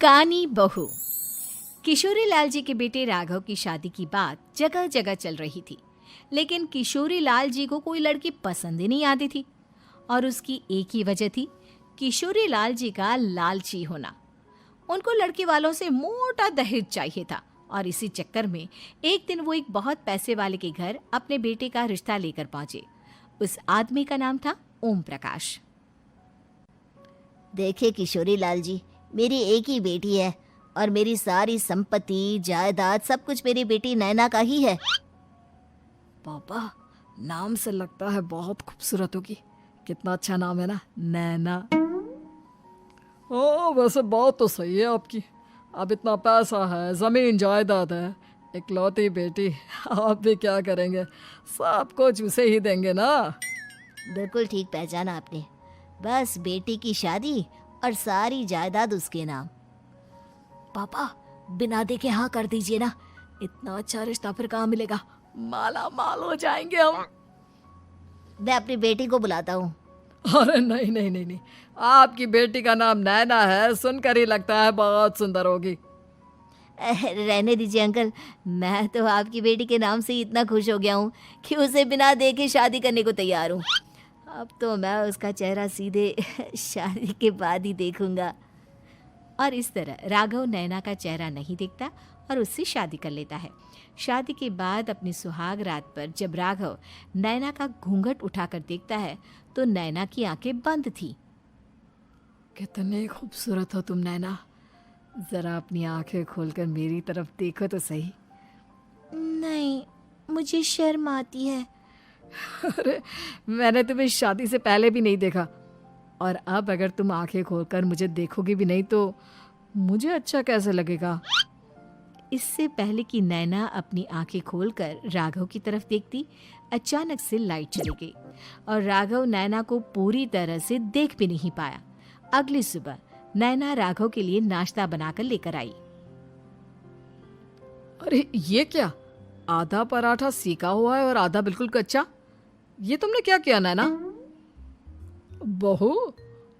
कानी बहू। किशोरी लाल जी के बेटे राघव की शादी की बात जगह जगह चल रही थी, लेकिन किशोरी लाल जी को कोई लड़की पसंद ही नहीं आती थी। और उसकी एक ही वजह थी, किशोरी लाल जी का लालची होना। उनको लड़की वालों से मोटा दहेज चाहिए था और इसी चक्कर में एक दिन वो एक बहुत पैसे वाले के घर अपने बेटे का रिश्ता लेकर पहुंचे। उस आदमी का नाम था ओम प्रकाश। देखिए किशोरी लाल जी, मेरी एक ही बेटी है और मेरी सारी संपत्ति जायदाद सब कुछ मेरी बेटी नैना का ही है। पापा, नाम से लगता है बहुत खूबसूरत होगी। कितना अच्छा नाम है ना, नैना। ओ, वैसे बात तो सही है आपकी। अब इतना पैसा है, जमीन जायदाद है, इकलौती बेटी, आप भी क्या करेंगे? सब कुछ उसे ही देंगे ना। बिल्कुल ठीक पहचाना आपने। बस बेटी की शादी और सारी जायदाद उसके नाम। पापा, बिना देखे हाँ कर दीजिए ना। इतना अच्छा रिश्ता फिर कहाँ मिलेगा? माला माल हो जाएंगे हम। मैं अपनी बेटी को बुलाता हूँ। अरे नहीं नहीं नहीं नहीं, आपकी बेटी का नाम नैना है, सुनकर ही लगता है बहुत सुंदर होगी। रहने दीजिए अंकल, मैं तो आपकी बेटी के नाम से ही इतना खुश हो गया हूँ कि उसे बिना देखे शादी करने को तैयार हूँ। अब तो मैं उसका चेहरा सीधे शादी के बाद ही देखूंगा। और इस तरह राघव नैना का चेहरा नहीं देखता और उससे शादी कर लेता है। शादी के बाद अपनी सुहाग रात पर जब राघव नैना का घूंघट उठाकर देखता है तो नैना की आंखें बंद थी। कितनी खूबसूरत हो तुम नैना, जरा अपनी आंखें खोलकर मेरी तरफ देखो तो सही। नहीं, मुझे शर्म आती है। अरे, मैंने तुम्हें शादी से पहले भी नहीं देखा, और अब अगर तुम आंखें खोलकर मुझे देखोगी भी नहीं तो मुझे अच्छा कैसे लगेगा? इससे पहले कि नैना अपनी आंखें खोलकर राघव की तरफ देखती, अचानक से लाइट चली गई और राघव नैना को पूरी तरह से देख भी नहीं पाया। अगली सुबह नैना राघव के लिए नाश्ता बनाकर लेकर आई। अरे ये क्या, आधा पराठा सीका हुआ है और आधा बिल्कुल कच्चा। ये तुमने क्या किया नैना? बहू,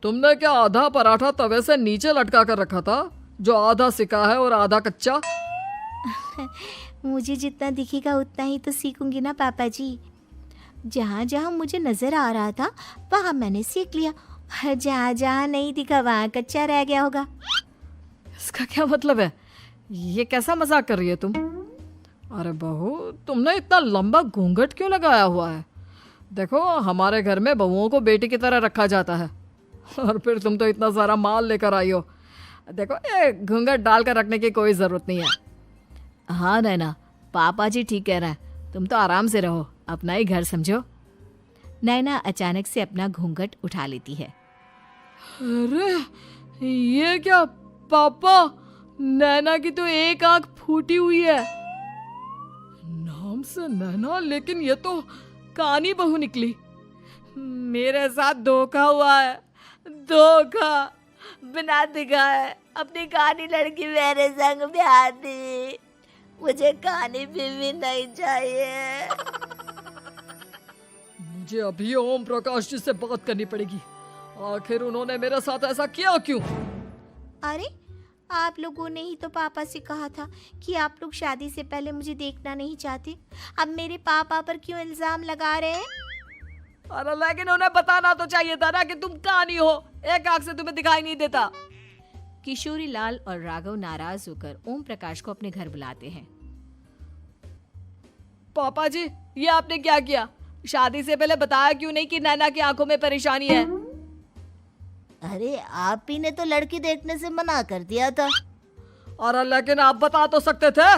तुमने क्या आधा पराठा तवे से नीचे लटका कर रखा था, जो आधा सिका है और आधा कच्चा? मुझे जितना दिखेगा उतना ही तो सीखूंगी ना पापा जी। जहाँ जहाँ मुझे नजर आ रहा था वहाँ मैंने सीख लिया, जहाँ जहाँ नहीं दिखा वहाँ कच्चा रह गया होगा। इसका क्या मतलब है? ये कैसा मजाक कर रही है तुम? अरे बहू, तुमने इतना लंबा घूंघट क्यों लगाया हुआ है? देखो, हमारे घर में बहुओं को बेटी की तरह रखा जाता है, और फिर तुम तो इतना सारा माल लेकर आई हो। देखो, ये घूंघट डालकर रखने की कोई ज़रूरत नहीं है। हाँ नैना, पापा जी ठीक कह रहे हैं, तुम तो आराम से रहो, अपना ही घर समझो। नैना अचानक से अपना घूंघट उठा लेती है। अरे ये क्या पापा, नैना की तो एक आंख फूटी हुई है। नाम से नैना, लेकिन ये तो कानी बहू निकली। मेरे साथ धोखा हुआ है, धोखा। बिना दिखाए अपनी कानी लड़की मेरे संग ब्याह दी। मुझे कानी बीवी नहीं चाहिए। मुझे अभी ओम प्रकाश जी से बात करनी पड़ेगी। आखिर उन्होंने मेरे साथ ऐसा किया क्यों? अरे, आप लोगों ने ही तो पापा से कहा था कि आप लोग शादी से पहले मुझे देखना नहीं चाहते। अब मेरे पापा पर क्यों इल्जाम लगा रहे हैं? अरे लेकिन उन्हें बताना तो चाहिए था ना कि तुम कानी हो, एक आंख से तुम्हें दिखाई नहीं देता। किशोरी लाल और राघव नाराज होकर ओम प्रकाश को अपने घर बुलाते हैं। पापा जी, ये आपने क्या किया? शादी से पहले बताया क्यों नहीं कि नैना की आंखों में परेशानी है? अरे, आप ही ने तो लड़की देखने से मना कर दिया था। अरे लेकिन आप बता तो सकते थे।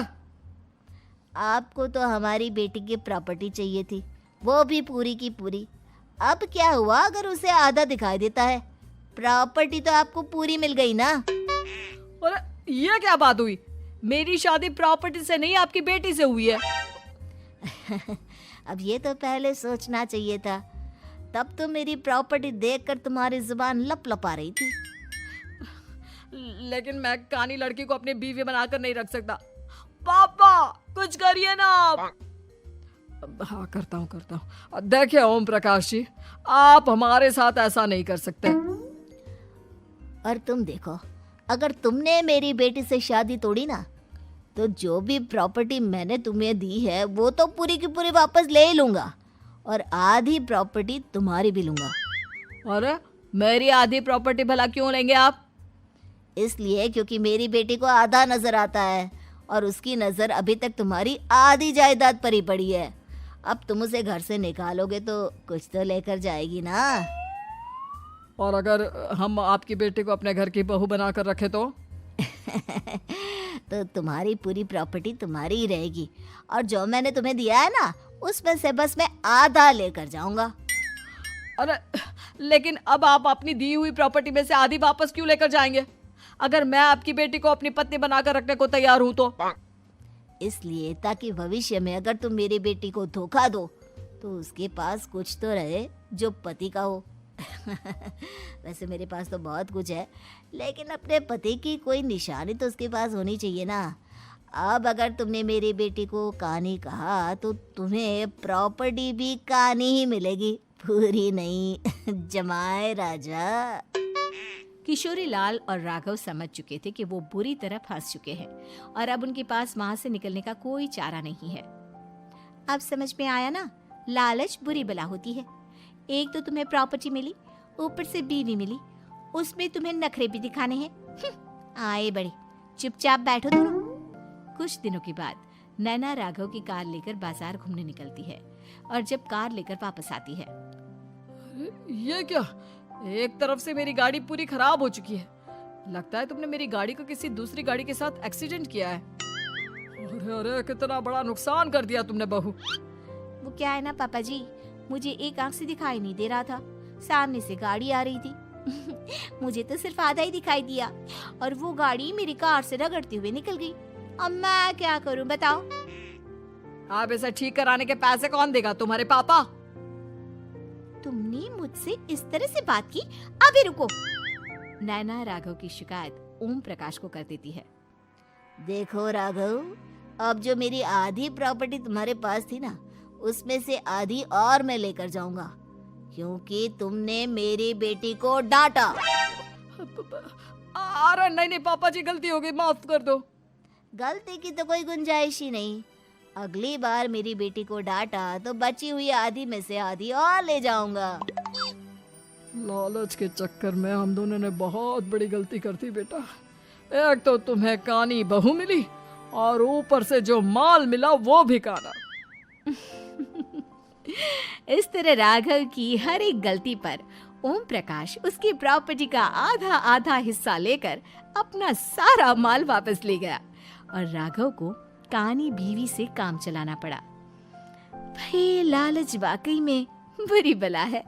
आपको तो हमारी बेटी की प्रॉपर्टी चाहिए थी, वो भी पूरी की पूरी। अब क्या हुआ अगर उसे आधा दिखाई देता है? प्रॉपर्टी तो आपको पूरी मिल गई ना। अरे ये क्या बात हुई? मेरी शादी प्रॉपर्टी से नहीं, आपकी बेटी से हुई है। अब ये तो पहले सोचना चाहिए था, तब तो मेरी प्रॉपर्टी देखकर तुम्हारी जुबान लप लपा रही थी। लेकिन मैं कानी लड़की को अपनी बीवी बनाकर नहीं रख सकता। पापा, कुछ करिए ना आप। हाँ, करता हूँ। देखिए ओम प्रकाश जी, आप हमारे साथ ऐसा नहीं कर सकते। और तुम देखो, अगर तुमने मेरी बेटी से शादी तोड़ी ना, तो जो भी प्रॉपर्टी मैंने तुम्हें दी है वो तो पूरी की पूरी वापस ले ही लूँगा, और आधी प्रॉपर्टी तुम्हारी भी लूँगा। अरे मेरी आधी प्रॉपर्टी भला क्यों लेंगे आप? इसलिए क्योंकि मेरी बेटी को आधा नजर आता है और उसकी नज़र अभी तक तुम्हारी आधी जायदाद पर ही पड़ी है। अब तुम उसे घर से निकालोगे तो कुछ तो लेकर जाएगी ना। और अगर हम आपकी बेटी को अपने घर की बहू बना कर रखे तो? तो तुम्हारी पूरी प्रॉपर्टी तुम्हारी ही रहेगी, और जो मैंने तुम्हें दिया है ना, उसमें से बस मैं आधा लेकर जाऊंगा। अरे लेकिन अब आप अपनी दी हुई प्रॉपर्टी में से आधी वापस क्यों लेकर जाएंगे? अगर मैं आपकी बेटी को अपनी पत्नी बनाकर रखने को तैयार हूं तो? इसलिए ताकि भविष्य में अगर तुम मेरी बेटी को धोखा दो तो उसके पास कुछ तो रहे जो पति का हो। वैसे मेरे पास तो बहुत कुछ है, लेकिन अपने पति की कोई निशानी तो उसके पास होनी चाहिए ना। अब अगर तुमने मेरी बेटी को कानी कहा तो तुम्हें प्रॉपर्टी भी कानी ही मिलेगी, पूरी नहीं। जमाए राजा। किशोरी लाल और राघव समझ चुके थे कि वो बुरी तरह फंस चुके हैं और अब उनके पास वहां से निकलने का कोई चारा नहीं है। अब समझ में आया ना, लालच बुरी बला होती है। एक तो तुम्हें प्रॉपर्टी मिली, ऊपर से बीवी मिली, उसमें तुम्हें नखरे भी दिखाने हैं। आए बड़े, चुपचाप बैठो दोनों। कुछ दिनों के बाद नैना राघव की कार लेकर बाजार घूमने निकलती है और जब कार लेकर वापस आती है, ये क्या? एक तरफ से मेरी गाड़ी पूरी खराब हो चुकी है। लगता है तुमने मेरी गाड़ी को किसी दूसरी गाड़ी के साथ एक्सीडेंट किया है। अरे अरे कितना बड़ा नुकसान कर दिया तुमने बहू। वो क्या है ना पापा जी, मुझे एक आंख से दिखाई नहीं दे रहा था, सामने से गाड़ी आ रही थी। मुझे तो सिर्फ आधा ही दिखाई दिया और वो गाड़ी मेरी कार से रगड़ते हुए निकल गई। अब मैं क्या करूं बताओ? आप इसे ठीक कराने के पैसे कौन देगा? तुम्हारे पापा? तुमने मुझसे इस तरह से बात की? अभी रुको। नैना राघव की शिकायत ओम प्रकाश को कर देती है। देखो राघव, अब जो मेरी आधी प्रॉपर्टी तुम्हारे पास थी ना, उसमें से आधी और मैं लेकर जाऊंगा, क्योंकि तुमने मेरी बेटी को डांटा। अरे नहीं नहीं पापा जी, गलती हो गई, माफ कर दो। गलती की तो कोई गुंजाइश ही नहीं। अगली बार मेरी बेटी को डांटा तो बची हुई आधी में से आधी और ले जाऊंगा। लालच के चक्कर में हम दोनों ने बहुत बड़ी गलती कर दी बेटा। एक तो तुम्हें कानी बहू मिली और ऊपर से जो माल मिला वो भी काना। इस तरह राघव की हर एक गलती पर ओम प्रकाश उसकी प्रॉपर्टी का आधा आधा हिस्सा लेकर अपना सारा माल वापस ले गया और राघव को कानी बीवी से काम चलाना पड़ा। भाई लालच वाकई में बुरी बला है।